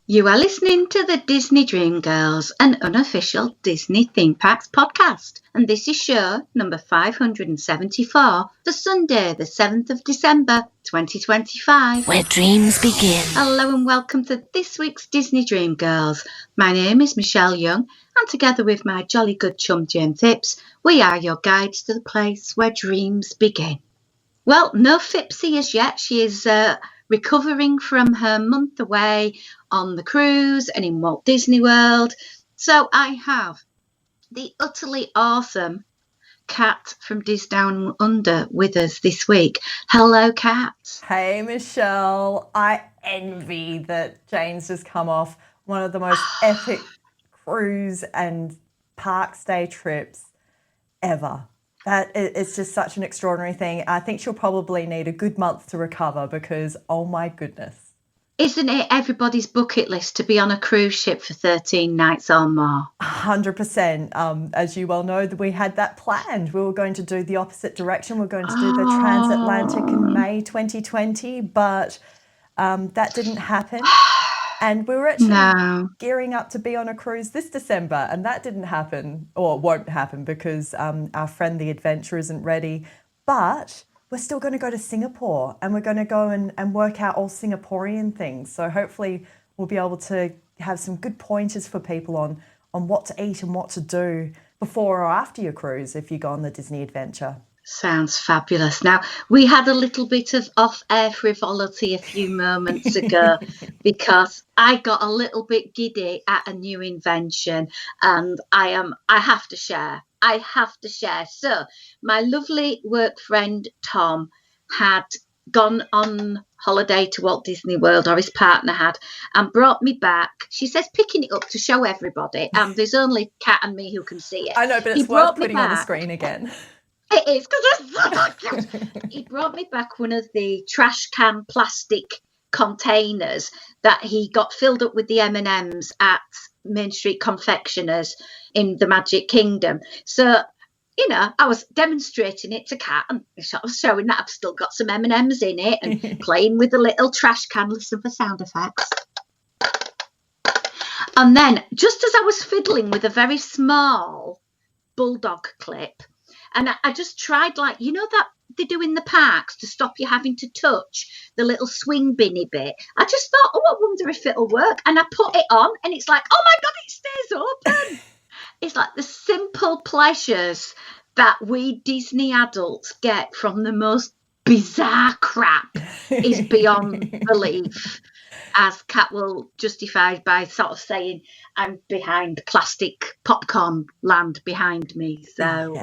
You are listening to the Disney Dream Girls, an unofficial Disney Theme Parks podcast. And this is show number 574 for Sunday, the 7th of December, 2025. Where dreams begin. Hello and welcome to this week's Disney Dream Girls. My name is Michelle Young, and together with my jolly good chum Jane Phipps, we are your guides to the place where dreams begin. Well, no Phipsy as yet. She is recovering from her month away on the cruise and in Walt Disney World. So I have the utterly awesome Kat from Diz Down Under with us this week. Hello, Kat. Hey, Michelle. I envy that Jane's just come off one of the most epic cruise and park stay trips ever. It's just such an extraordinary thing. I think she'll probably need a good month to recover because, oh my goodness. Isn't it everybody's bucket list to be on a cruise ship for 13 nights or more? 100%. As you well know, we had that planned. We were going to do the opposite direction. We're going to do the transatlantic in May 2020, but that didn't happen. And we were actually gearing up to be on a cruise this December, and that didn't happen, or won't happen, because our friend the adventure isn't ready. But we're still going to go to Singapore, and we're going to go and work out all Singaporean things. So hopefully we'll be able to have some good pointers for people on what to eat and what to do before or after your cruise if you go on the Disney adventure. Sounds fabulous. Now, we had a little bit of off-air frivolity a few moments ago because I got a little bit giddy at a new invention, and I have to share. So my lovely work friend Tom had gone on holiday to Walt Disney World, or his partner had, and brought me back. She says picking it up to show everybody, and there's only Kat and me who can see it. I know, but it's worth putting on the screen again. It is, because it's so cute. He brought me back one of the trash can plastic containers that he got filled up with the M&Ms at Main Street Confectioners in the Magic Kingdom. So, I was demonstrating it to Kat and I was showing that I've still got some M&Ms in it and playing with the little trash can. Listen for sound effects. And then, just as I was fiddling with a very small bulldog clip, and I just tried, that they do in the parks to stop you having to touch the little swing binny bit. I just thought, I wonder if it'll work. And I put it on and it's like, oh my God, it stays open. It's like the simple pleasures that we Disney adults get from the most bizarre crap is beyond belief. As Kat will justify by sort of saying, I'm behind plastic popcorn land behind me. So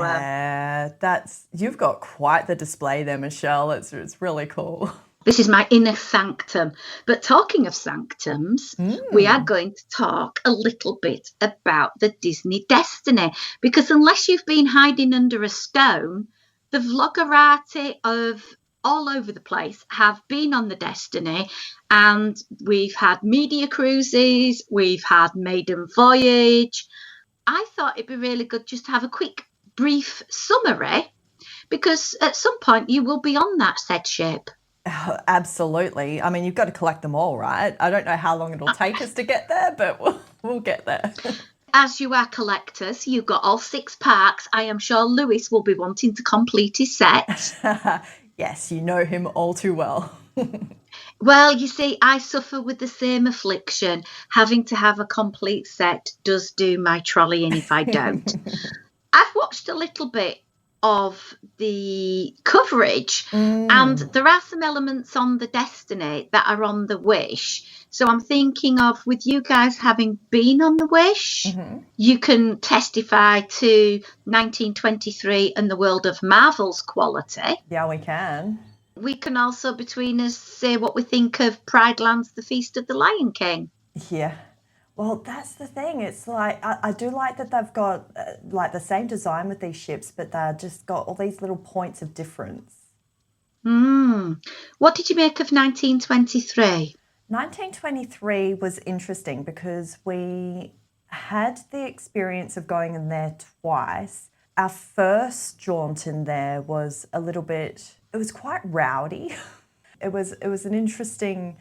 you've got quite the display there, Michelle. It's really cool. This is my inner sanctum. But talking of sanctums, we are going to talk a little bit about the Disney Destiny, because unless you've been hiding under a stone, the vloggerati of all over the place have been on the Destiny, and we've had media cruises, we've had maiden voyage. I thought it'd be really good just to have a quick brief summary, because at some point you will be on that said ship. Oh, absolutely. I mean, you've got to collect them all, right? I don't know how long it'll take us to get there, but we'll get there. As you are collectors, you've got all 6 parks. I am sure Lewis will be wanting to complete his set. Yes, you know him all too well. Well, you see, I suffer with the same affliction. Having to have a complete set does do my trolley in if I don't. I've watched a little bit of the coverage, and there are some elements on the Destiny that are on the Wish. So I'm thinking of, with you guys having been on the Wish, you can testify to 1923 and the World of Marvel's quality. Yeah, we can. We can also, between us, say what we think of Pride Land's The Feast of the Lion King. Yeah. Well, that's the thing. It's like, I do like that they've got the same design with these ships, but they've just got all these little points of difference. What did you make of 1923? 1923 was interesting because we had the experience of going in there twice. Our first jaunt in there was a little bit, it was quite rowdy. It was an interesting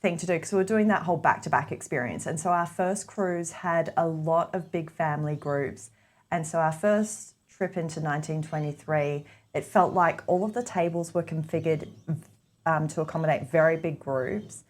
thing to do because we were doing that whole back-to-back experience. And so our first cruise had a lot of big family groups. And so our first trip into 1923, it felt like all of the tables were configured to accommodate very big groups.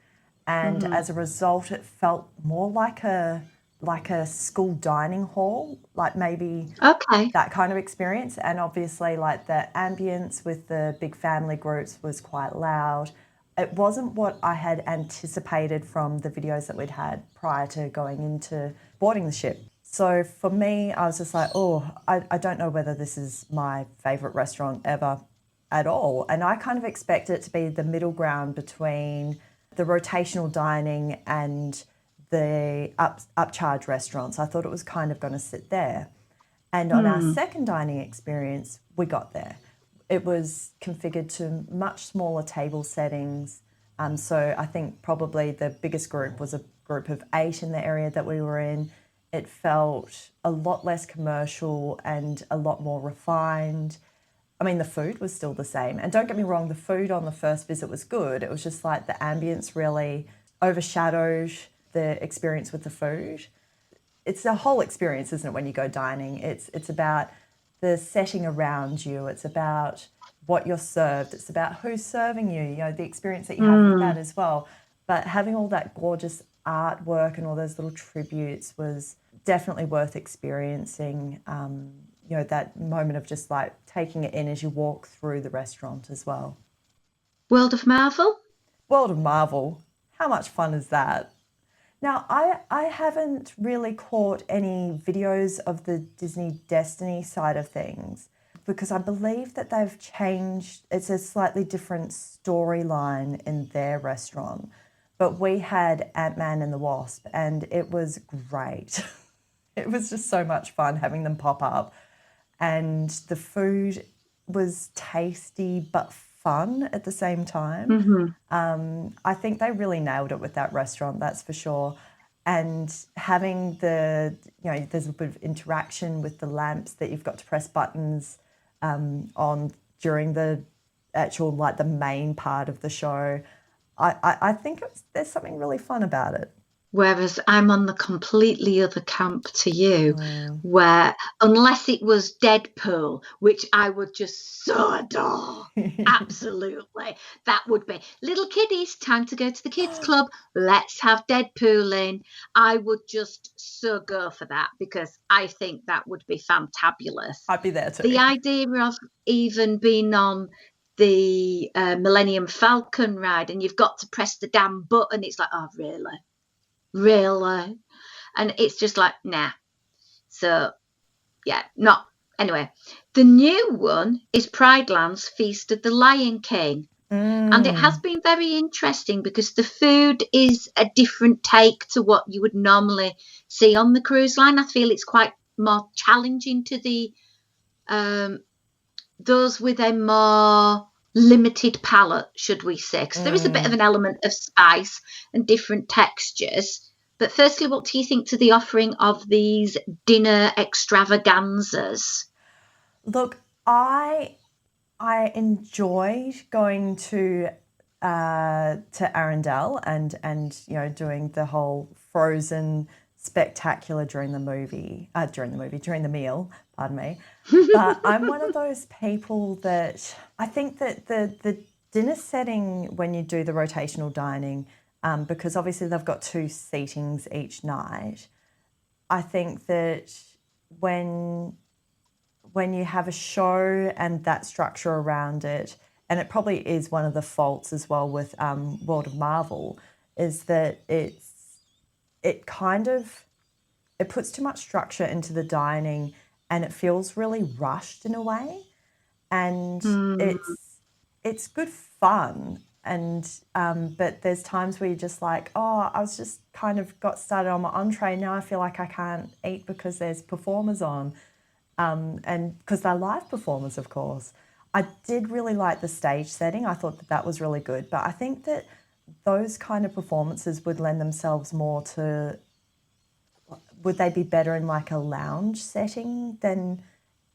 And as a result, it felt more like a school dining hall, like maybe that kind of experience. And obviously, like the ambience with the big family groups was quite loud. It wasn't what I had anticipated from the videos that we'd had prior to going into boarding the ship. So for me, I was just like, I don't know whether this is my favourite restaurant ever at all. And I kind of expect it to be the middle ground between the rotational dining and the upcharge restaurants. I thought it was kind of going to sit there. And on our second dining experience, we got there. It was configured to much smaller table settings. So I think probably the biggest group was a group of 8 in the area that we were in. It felt a lot less commercial and a lot more refined. I mean, the food was still the same. And don't get me wrong, the food on the first visit was good. It was just like the ambience really overshadowed the experience with the food. It's a whole experience, isn't it, when you go dining? It's about the setting around you. It's about what you're served. It's about who's serving you, you know, the experience that you have with that as well. But having all that gorgeous artwork and all those little tributes was definitely worth experiencing. You know, that moment of just like taking it in as you walk through the restaurant as well. World of Marvel? World of Marvel. How much fun is that? Now, I haven't really caught any videos of the Disney Destiny side of things because I believe that they've changed. It's a slightly different storyline in their restaurant. But we had Ant-Man and the Wasp and it was great. It was just so much fun having them pop up. And the food was tasty but fun at the same time. I think they really nailed it with that restaurant, that's for sure. And having the, you know, there's a bit of interaction with the lamps that you've got to press buttons on during the actual, like the main part of the show. I think there's something really fun about it. Whereas I'm on the completely other camp to you, where unless it was Deadpool, which I would just so adore, absolutely, that would be little kiddies, time to go to the kids club, let's have Deadpool in. I would just so go for that because I think that would be fantabulous. I'd be there too. The idea of even being on the Millennium Falcon ride and you've got to press the damn button, it's like, oh, really? And it's just like, nah. So, yeah, not. Anyway, the new one is Pride Land's Feast of the Lion King. And it has been very interesting because the food is a different take to what you would normally see on the cruise line. I feel it's quite more challenging to the those with a more limited palate, should we say, because there is a bit of an element of spice and different textures. But firstly, what do you think to the offering of these dinner extravaganzas? Look, I enjoyed going to Arendelle and you know doing the whole Frozen spectacular during the meal, pardon me. But I'm one of those people that I think that the dinner setting when you do the rotational dining, because obviously they've got 2 seatings each night, I think that when you have a show and that structure around it, and it probably is one of the faults as well with World of Marvel, is that it puts too much structure into the dining and it feels really rushed in a way. And it's good fun. And but there's times where you're just like, oh, I was just kind of got started on my entree. Now I feel like I can't eat because there's performers on. And because they're live performers, of course. I did really like the stage setting. I thought that was really good. But I think that those kind of performances would lend themselves more to, would they be better in like a lounge setting than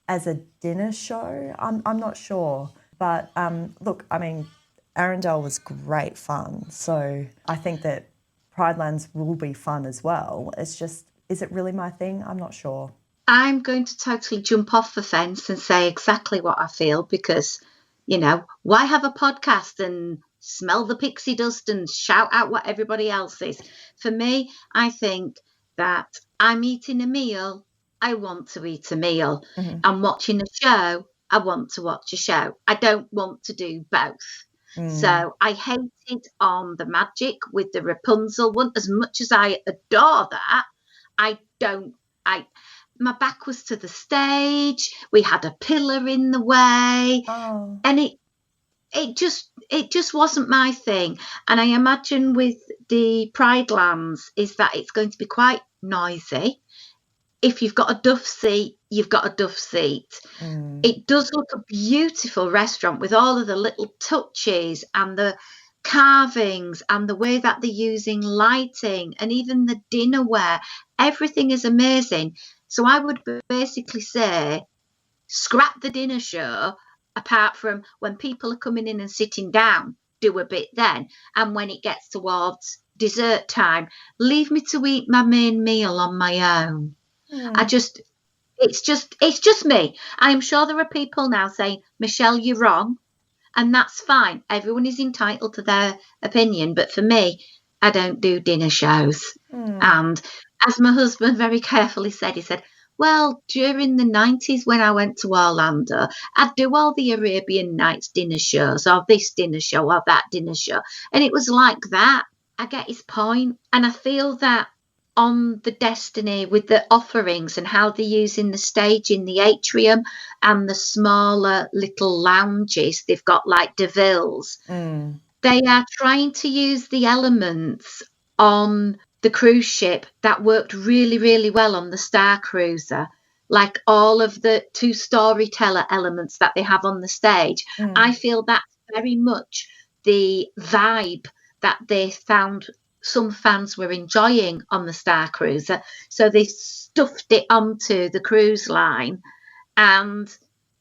as a dinner show? I'm not sure. But look, I mean, Arundel was great fun. So I think that Pridelands will be fun as well. It's just, is it really my thing? I'm not sure. I'm going to totally jump off the fence and say exactly what I feel because, why have a podcast and smell the pixie dust and shout out what everybody else is? For me, I think that I'm eating a meal, I want to eat a meal. Mm-hmm. I'm watching a show, I want to watch a show. I don't want to do both. So I hated on the magic with the Rapunzel one. As much as I adore that, my back was to the stage. We had a pillar in the way, and it just wasn't my thing. And I imagine with the Pridelands is that it's going to be quite noisy. If you've got a duff seat, you've got a duff seat. It does look a beautiful restaurant with all of the little touches and the carvings and the way that they're using lighting and even the dinnerware. Everything is amazing. So I would basically say scrap the dinner show, apart from when people are coming in and sitting down, do a bit then. And when it gets towards dessert time, leave me to eat my main meal on my own. It's just me. I'm sure there are people now saying, Michelle, you're wrong. And that's fine. Everyone is entitled to their opinion. But for me, I don't do dinner shows. And as my husband very carefully said, he said, well, during the 90s when I went to Orlando, I'd do all the Arabian Nights dinner shows or this dinner show or that dinner show. And it was like that. I get his point. And I feel that on the Destiny with the offerings and how they're using the stage in the atrium and the smaller little lounges, they've got like DeVille's. They are trying to use the elements on the cruise ship that worked really, really well on the Star Cruiser, like all of the two storyteller elements that they have on the stage. I feel that's very much the vibe that they found some fans were enjoying on the Star Cruiser. So they stuffed it onto the cruise line. And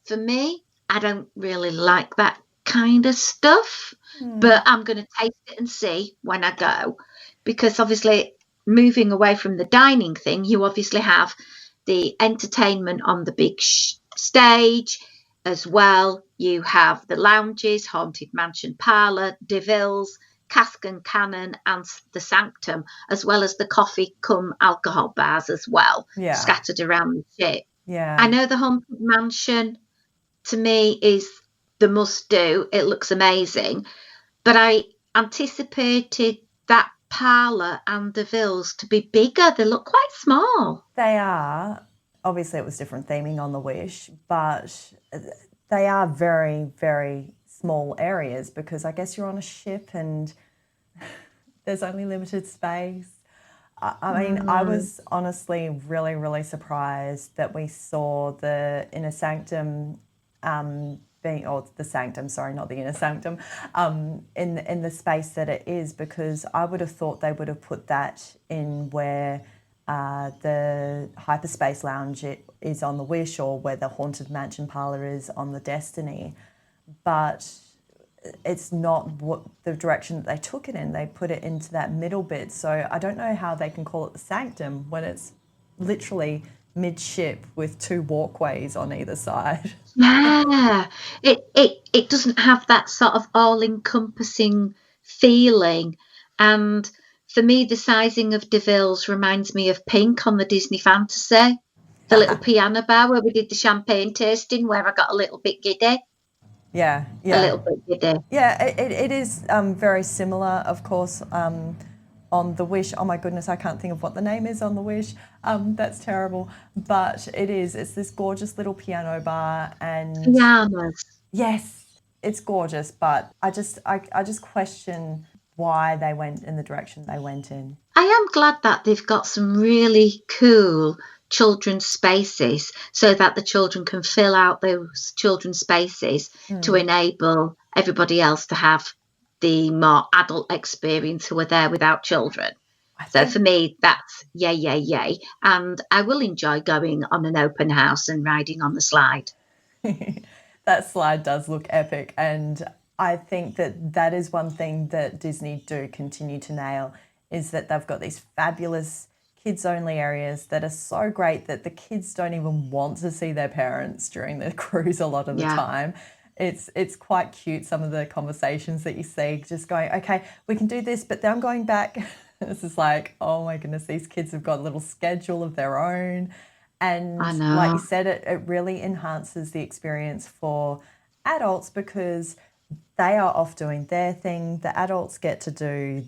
for me, I don't really like that kind of stuff, but I'm going to taste it and see when I go. Because obviously, moving away from the dining thing, you obviously have the entertainment on the big stage as well. You have the lounges, Haunted Mansion Parlour, DeVille's, Cask and Cannon, and the Sanctum, as well as the coffee cum alcohol bars as well, scattered around the ship. I know the Haunted Mansion, to me, is the must-do. It looks amazing. But I anticipated that parlour and DeVille's to be bigger. They look quite small. They are. Obviously, it was different theming on the Wish, but they are very, very small areas because I guess you're on a ship and there's only limited space. I mean, I was honestly really, really surprised that we saw the Inner Sanctum the Sanctum, sorry, not the Inner Sanctum, in the space that it is, because I would have thought they would have put that in where the Hyperspace Lounge is on the Wish or where the Haunted Mansion Parlour is on the Destiny. But it's not what the direction that they took it in. They put it into that middle bit. So I don't know how they can call it the Sanctum when it's literally midship with two walkways on either side. Yeah, it doesn't have that sort of all-encompassing feeling. And for me, the sizing of DeVille's reminds me of Pink on the Disney Fantasy, the little piano bar where we did the champagne tasting, where I got a little bit giddy. Yeah. A little bit giddy. Yeah, it is very similar, of course, on the Wish. Oh my goodness, I can't think of what the name is on the Wish. That's terrible. But it's this gorgeous little piano bar and Pianos. Yes, it's gorgeous, but I just question why they went in the direction they went in. I am glad that they've got some really cool children's spaces so that the children can fill out those children's spaces to enable everybody else to have the more adult experience who are there without children. So for me, that's yay. And I will enjoy going on an open house and riding on the slide. That slide does look epic. And I think that is one thing that Disney do continue to nail, is that they've got these fabulous kids only areas that are so great that the kids don't even want to see their parents during the cruise a lot of the Yeah. time. It's quite cute, some of the conversations that you see, just going, okay, we can do this, but then I'm going back. This is like, oh my goodness, these kids have got a little schedule of their own. And I like you know. said, it really enhances the experience for adults because they are off doing their thing. The adults get to do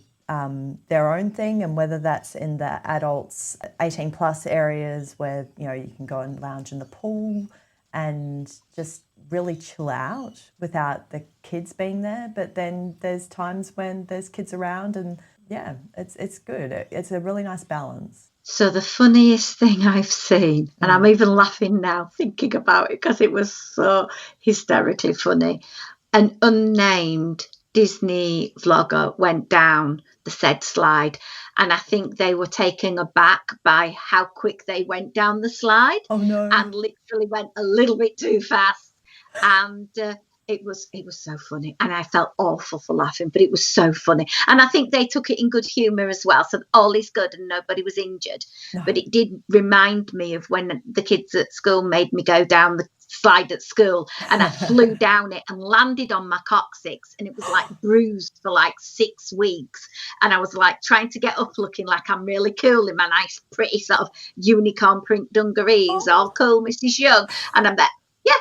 their own thing, and whether that's in the adults 18 plus areas where you can go and lounge in the pool and just really chill out without the kids being there. But then there's times when there's kids around, and yeah, it's good. It's a really nice balance. So the funniest thing I've seen, and I'm even laughing now thinking about it because it was so hysterically funny. An unnamed Disney vlogger went down the said slide, and I think they were taken aback by how quick they went down the slide Oh no. and literally went a little bit too fast. And it was so funny, and I felt awful for laughing, but it was so funny. And I think they took it in good humour as well, so all is good and nobody was injured. No. But it did remind me of when the kids at school made me go down the slide at school, and I flew down it and landed on my coccyx, and it was like bruised for like 6 weeks, and I was like trying to get up looking like I'm really cool in my nice pretty sort of unicorn print dungarees, all cool Mrs. Young, and I'm like, yeah,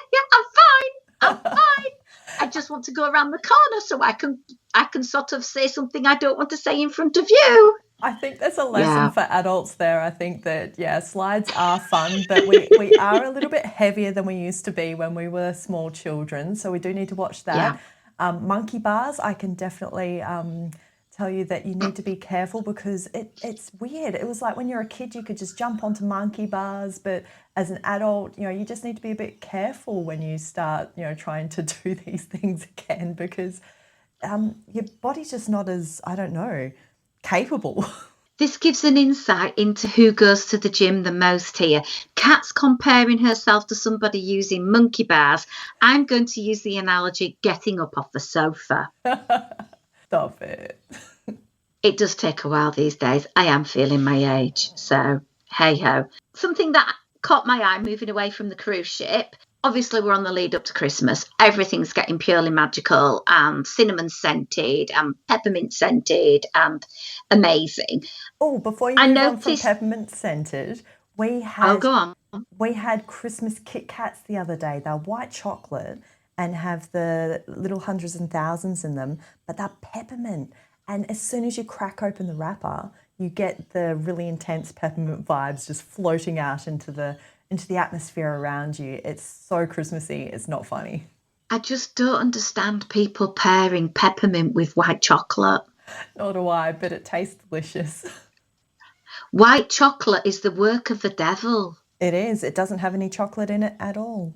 I'm fine. I just want to go around the corner so I can sort of say something I don't want to say in front of you. I think there's a lesson for adults there. I think that, slides are fun, but we are a little bit heavier than we used to be when we were small children. So we do need to watch that. Monkey bars, I can definitely tell you that you need to be careful because it's weird. It was like when you're a kid, you could just jump onto monkey bars, but as an adult, you just need to be a bit careful when you start, trying to do these things again because your body's just not as, I don't know, capable. This gives an insight into who goes to the gym the most here. Kat's comparing herself to somebody using monkey bars. I'm going to use the analogy getting up off the sofa. Stop it. It does take a while these days. I am feeling my age. So, hey ho. Something that caught my eye moving away from the cruise ship. Obviously, we're on the lead up to Christmas. Everything's getting purely magical and cinnamon scented and peppermint scented and amazing. Oh, before you move on from peppermint scented, we had Christmas Kit Kats the other day. They're white chocolate and have the little hundreds and thousands in them, but they're peppermint. And as soon as you crack open the wrapper, you get the really intense peppermint vibes just floating out into the atmosphere around you. It's so Christmassy, it's not funny. I just don't understand people pairing peppermint with white chocolate. Nor do I, but it tastes delicious. White chocolate is the work of the devil. It is. It doesn't have any chocolate in it at all.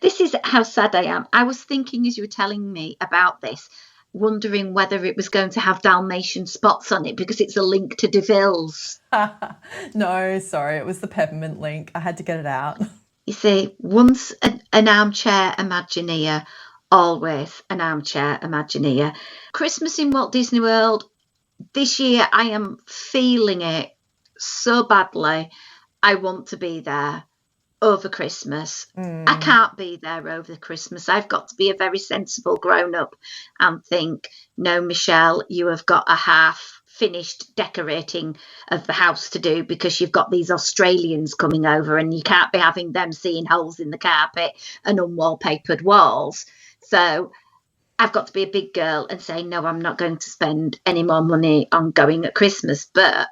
This is how sad I am. I was thinking as you were telling me about this, wondering whether it was going to have Dalmatian spots on it because it's a link to DeVille's. No, sorry, it was the peppermint link. I had to get it out. You see, once an armchair Imagineer, always an armchair Imagineer. Christmas in Walt Disney World, this year I am feeling it so badly. I want to be there over Christmas. I can't be there over Christmas. I've got to be a very sensible grown-up and think, no, Michelle, you have got a half finished decorating of the house to do because you've got these Australians coming over and you can't be having them seeing holes in the carpet and unwallpapered walls. So I've got to be a big girl and say, no, I'm not going to spend any more money on going at Christmas. But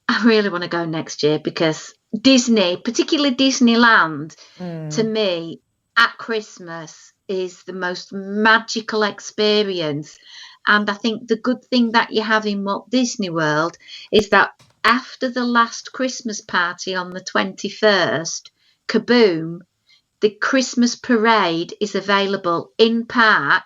I really want to go next year because Disney, particularly Disneyland, to me, at Christmas is the most magical experience. And I think the good thing that you have in Walt Disney World is that after the last Christmas party on the 21st, kaboom, the Christmas parade is available in park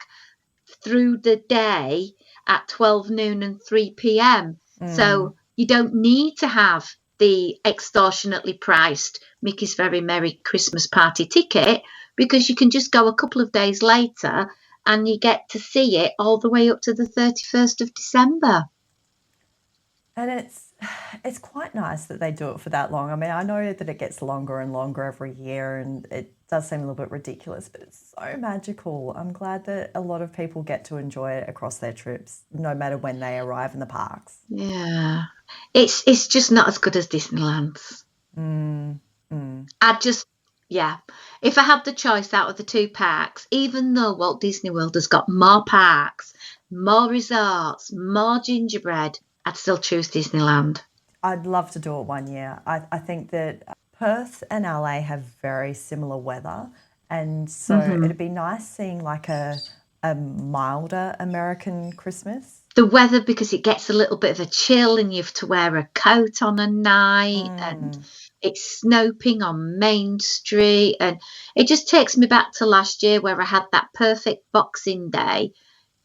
through the day at 12 noon and 3 p.m. So you don't need to have the extortionately priced Mickey's Very Merry Christmas Party ticket because you can just go a couple of days later and you get to see it all the way up to the 31st of December. And it's quite nice that they do it for that long. I mean, I know that it gets longer and longer every year, and it does seem a little bit ridiculous, but it's so magical. I'm glad that a lot of people get to enjoy it across their trips, no matter when they arrive in the parks. Yeah, it's just not as good as Disneyland's. Yeah, if I had the choice out of the two parks, even though Walt Disney World has got more parks, more resorts, more gingerbread, I'd still choose Disneyland. I'd love to do it one year. I think that Perth and LA have very similar weather, and so it'd be nice seeing like a milder American Christmas. The weather, because it gets a little bit of a chill and you have to wear a coat on a night, and it's snowing on Main Street, and it just takes me back to last year where I had that perfect Boxing Day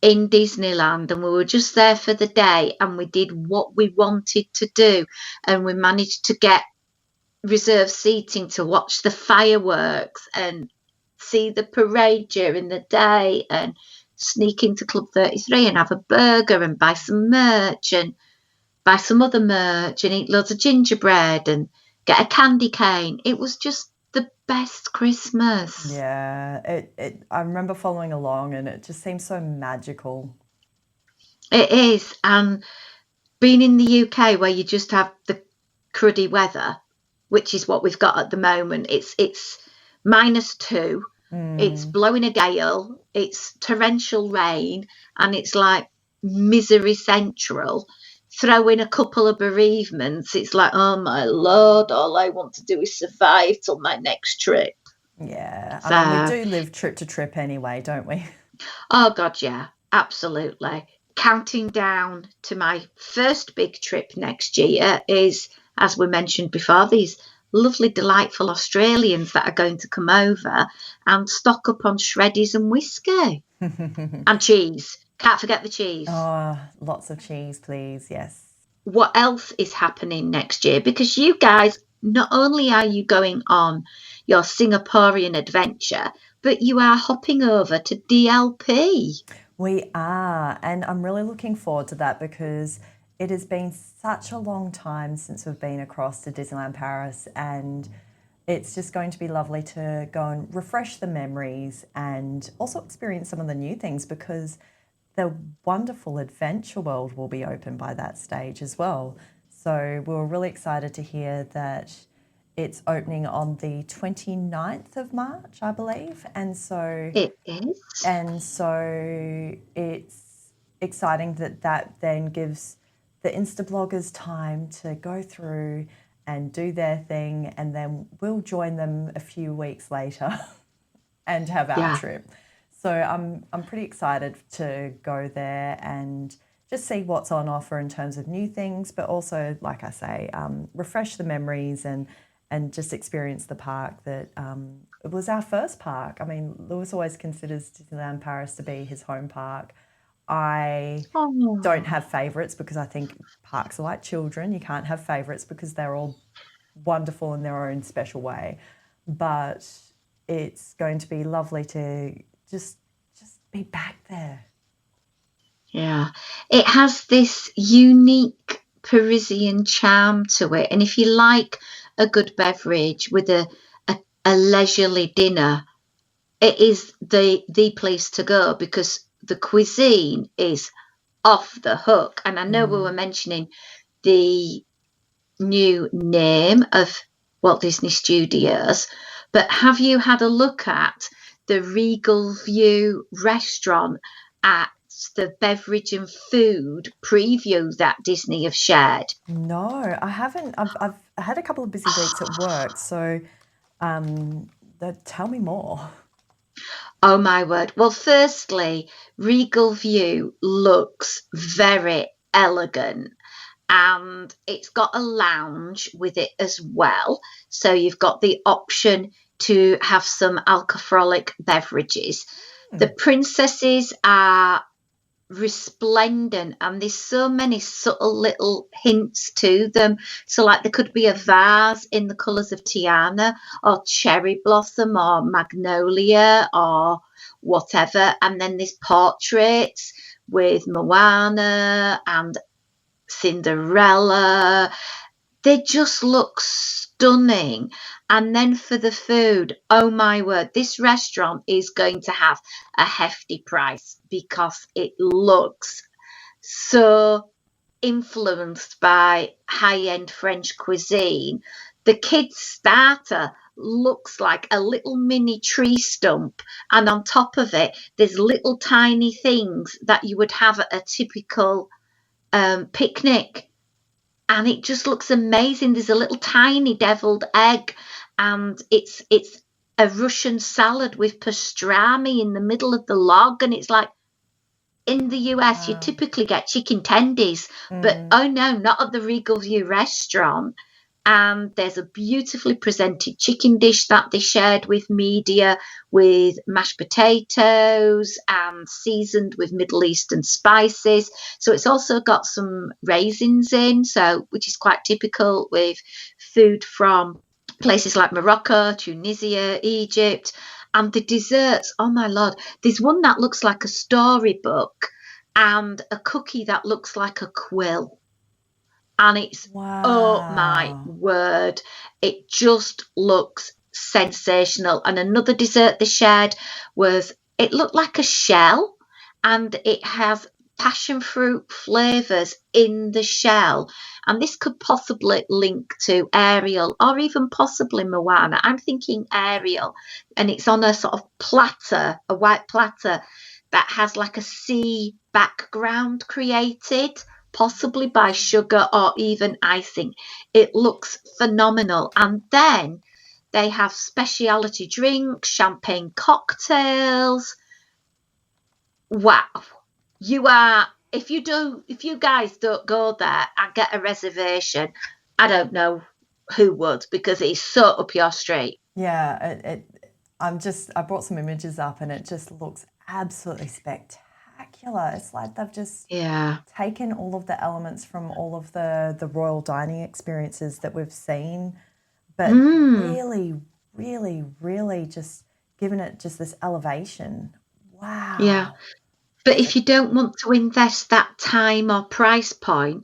in Disneyland, and we were just there for the day, and we did what we wanted to do, and we managed to get reserved seating to watch the fireworks and see the parade during the day, and sneak into Club 33 and have a burger and buy some merch and buy some other merch and eat loads of gingerbread and get a candy cane. It was just the best Christmas. Yeah, I remember following along, and it just seems so magical. It is. And being in the UK where you just have the cruddy weather, which is what we've got at the moment, it's -2. It's blowing a gale, it's torrential rain, and it's like misery central. Throw in a couple of bereavements, it's like, oh my Lord, all I want to do is survive till my next trip. Yeah, I mean, we do live trip to trip anyway, don't we? Oh God, yeah, absolutely. Counting down to my first big trip next year is, as we mentioned before, these lovely, delightful Australians that are going to come over and stock up on shreddies and whiskey. And cheese. Can't forget the cheese. Oh, lots of cheese, please. Yes. What else is happening next year? Because you guys, not only are you going on your Singaporean adventure, but you are hopping over to DLP. We are, and I'm really looking forward to that because it has been such a long time since we've been across to Disneyland Paris, and it's just going to be lovely to go and refresh the memories and also experience some of the new things, because the wonderful Adventure World will be open by that stage as well. So we were really excited to hear that it's opening on the 29th of March, I believe. And so it is. And so it's exciting that then gives the Instabloggers time to go through and do their thing, and then we'll join them a few weeks later and have our trip. So I'm pretty excited to go there and just see what's on offer in terms of new things, but also, like I say, refresh the memories and just experience the park that it was our first park. I mean, Lewis always considers Disneyland Paris to be his home park. I don't have favourites because I think parks are like children. You can't have favourites because they're all wonderful in their own special way. But it's going to be lovely to just be back there. Yeah, it has this unique Parisian charm to it, and if you like a good beverage with a leisurely dinner, it is the place to go, because the cuisine is off the hook. And I know we were mentioning the new name of Walt Disney Studios, but have you had a look at the Regal View restaurant at the beverage and food preview that Disney have shared? No, I haven't. I've had a couple of busy weeks at work, so tell me more. Oh my word. Well, firstly, Regal View looks very elegant, and it's got a lounge with it as well. So you've got the option to have some alcoholic beverages. The princesses are resplendent, and there's so many subtle little hints to them. So like there could be a vase in the colours of Tiana, or cherry blossom, or magnolia, or whatever. And then there's portraits with Moana and Cinderella. They just look stunning. And then for the food, oh my word, this restaurant is going to have a hefty price because it looks so influenced by high-end French cuisine. The kids' starter looks like a little mini tree stump, and on top of it, there's little tiny things that you would have at a typical picnic. And it just looks amazing. There's a little tiny deviled egg, and it's a Russian salad with pastrami in the middle of the log, and it's like, in the US, you typically get chicken tendies, but oh no, not at the Regal View restaurant. And there's a beautifully presented chicken dish that they shared with media, with mashed potatoes and seasoned with Middle Eastern spices. So it's also got some raisins in, so which is quite typical with food from places like Morocco, Tunisia, Egypt. And the desserts, oh my Lord, there's one that looks like a storybook and a cookie that looks like a quill. And it's, oh my word, it just looks sensational. And another dessert they shared was, it looked like a shell, and it has passion fruit flavours in the shell. And this could possibly link to Ariel or even possibly Moana. I'm thinking Ariel. And it's on a sort of platter, a white platter that has like a sea background created, possibly by sugar or even icing. It looks phenomenal. And then they have specialty drinks, champagne cocktails. Wow. If you guys don't go there and get a reservation, I don't know who would, because it's so up your street. Yeah, I brought some images up, and it just looks absolutely spectacular. It's like they've just taken all of the elements from all of the royal dining experiences that we've seen, but really, really, really just given it just this elevation. Wow. Yeah. But if you don't want to invest that time or price point,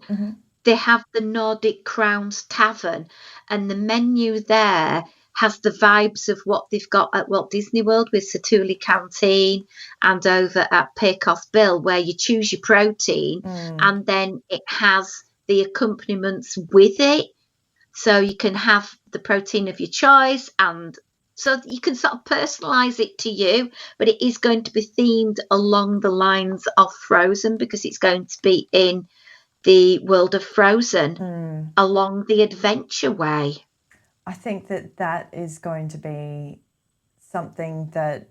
they have the Nordic Crowns Tavern, and the menu there has the vibes of what they've got at Walt Disney World with Satuli Canteen and over at Pecos Bill, where you choose your protein and then it has the accompaniments with it. So you can have the protein of your choice, and so you can sort of personalise it to you, but it is going to be themed along the lines of Frozen, because it's going to be in the world of Frozen along the adventure way. I think that is going to be something that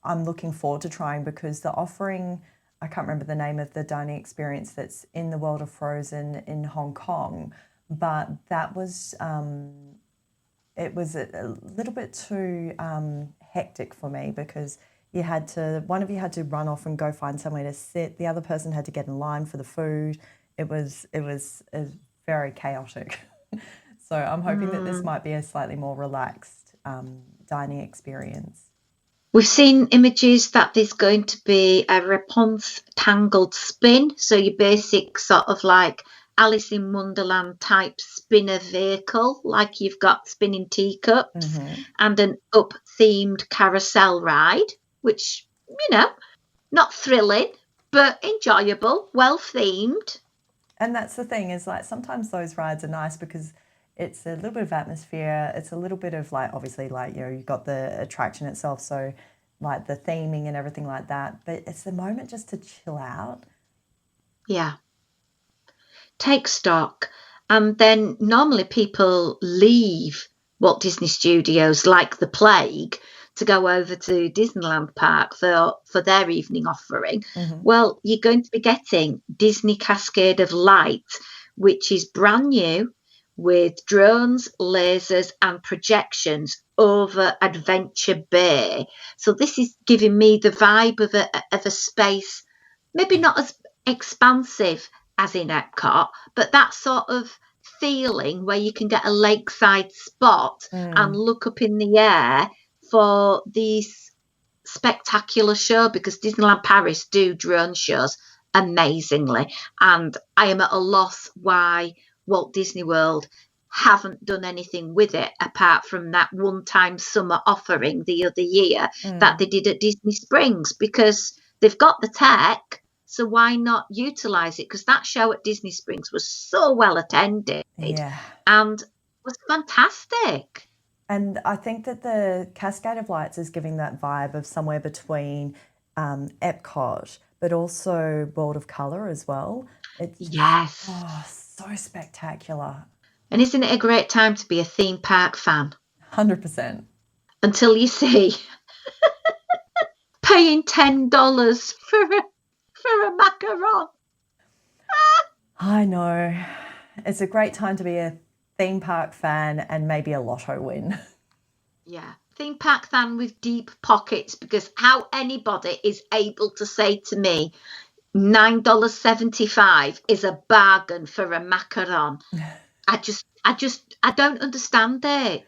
I'm looking forward to trying, because the offering, I can't remember the name of the dining experience that's in the world of Frozen in Hong Kong, but that was... it was a little bit too hectic for me, because one of you had to run off and go find somewhere to sit. The other person had to get in line for the food. It was very chaotic. So I'm hoping that this might be a slightly more relaxed dining experience. We've seen images that there's going to be a Rapunzel tangled spin. So your basic sort of like Alice in Wonderland type spinner vehicle, like you've got spinning teacups, and an up-themed carousel ride, which, not thrilling, but enjoyable, well-themed. And that's the thing, is like sometimes those rides are nice because it's a little bit of atmosphere. It's a little bit of like, obviously, like, you've got the attraction itself, so like the theming and everything like that. But it's the moment just to chill out. Yeah. Take stock. And then normally people leave Walt Disney Studios like the plague to go over to Disneyland Park for their evening offering. Well, you're going to be getting Disney Cascade of Light, which is brand new, with drones, lasers and projections over Adventure Bay. So this is giving me the vibe of a space, maybe not as expansive as in Epcot, but that sort of feeling where you can get a lakeside spot and look up in the air for these spectacular show, because Disneyland Paris do drone shows amazingly, and I am at a loss why Walt Disney World haven't done anything with it apart from that one-time summer offering the other year that they did at Disney Springs, because they've got the tech, so why not utilize it? Because that show at Disney Springs was so well attended and was fantastic. And I think that the Cascade of Lights is giving that vibe of somewhere between Epcot, but also World of Colour as well. Yes. So spectacular. And isn't it a great time to be a theme park fan? 100%. Until you see paying $10 for a macaron. I know. It's a great time to be a theme park fan and maybe a lotto win. Yeah. Theme park fan with deep pockets, because how anybody is able to say to me $9.75 is a bargain for a macaron. I don't understand it.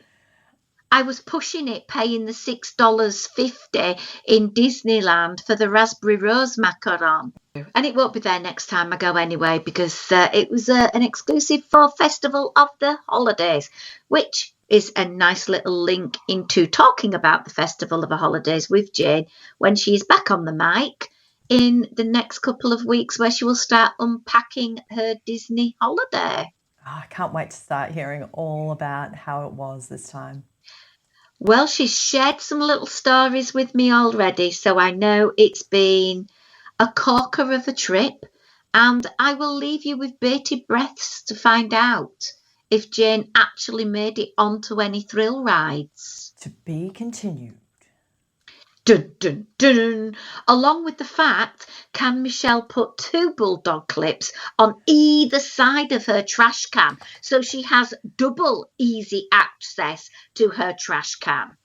I was pushing it, paying the $6.50 in Disneyland for the raspberry rose macaron. And it won't be there next time I go anyway, because it was an exclusive for Festival of the Holidays, which is a nice little link into talking about the Festival of the Holidays with Jane when she's back on the mic in the next couple of weeks, where she will start unpacking her Disney holiday. I can't wait to start hearing all about how it was this time. Well, she's shared some little stories with me already, so I know it's been a corker of a trip, and I will leave you with bated breaths to find out if Jane actually made it onto any thrill rides. To be continued. Dun, dun, dun. Along with the fact, can Michelle put 2 bulldog clips on either side of her trash can so she has double easy access to her trash can?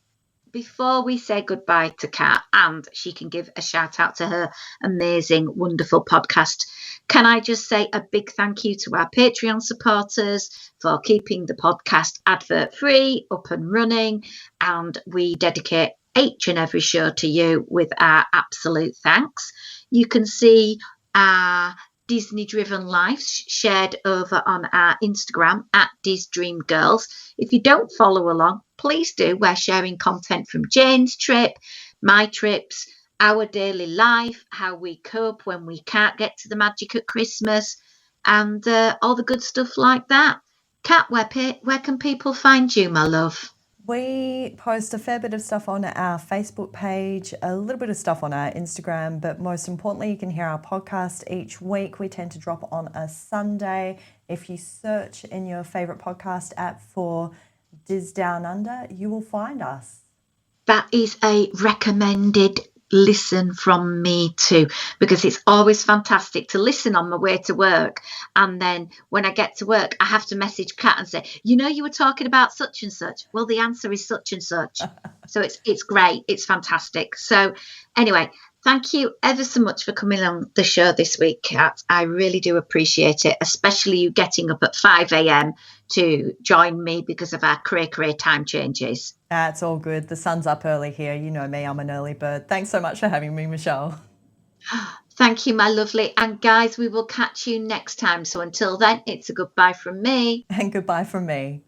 Before we say goodbye to Kat, and she can give a shout out to her amazing, wonderful podcast, can I just say a big thank you to our Patreon supporters for keeping the podcast advert free, up and running, and we dedicate each and every show to you with our absolute thanks. You can see our Disney driven lives shared over on our Instagram at DisDreamGirls. If you don't follow along, please do. We're sharing content from Jane's trip, my trips, our daily life, how we cope when we can't get to the magic at Christmas, and all the good stuff like that. Kat, where can people find you, my love? We post a fair bit of stuff on our Facebook page, a little bit of stuff on our Instagram, but most importantly, you can hear our podcast each week. We tend to drop on a Sunday. If you search in your favourite podcast app for Diz Down Under, you will find us. That is a recommended listen from me too, because it's always fantastic to listen on my way to work, and then when I get to work I have to message Kat and say, you were talking about such and such. Well, the answer is such and such. So it's great, it's fantastic. So anyway, thank you ever so much for coming on the show this week, Kat. I really do appreciate it, especially you getting up at 5 a.m. to join me because of our cray time changes. It's all good. The sun's up early here. You know me, I'm an early bird. Thanks so much for having me, Michelle. Thank you, my lovely. And guys, we will catch you next time. So until then, it's a goodbye from me. And goodbye from me.